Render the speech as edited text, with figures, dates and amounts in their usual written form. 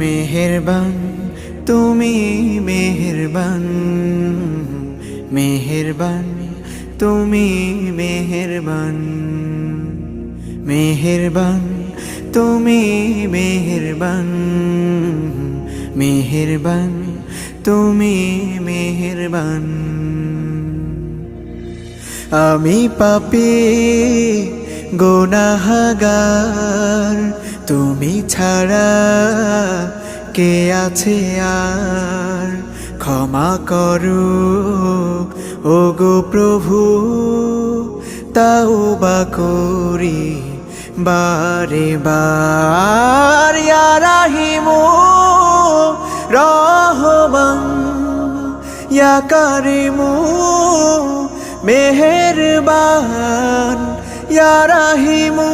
মেহেরবান তুমি মেহেরবান, মেহেরবান তুমি মেহেরবান, মেহেরবান তুমি মেহেরবান, মেহেরবান তুমি মেহেরবান। আমি পাপী গুনাহগার, তুমি ছাড়া কে আছে আর? ক্ষমা করো ওগো প্রভু, তাওবা করি বারে বার। ইয়া রাহিমু রহমান, ইয়া কারিমু মেহেরবান, ইয়া রাহিমু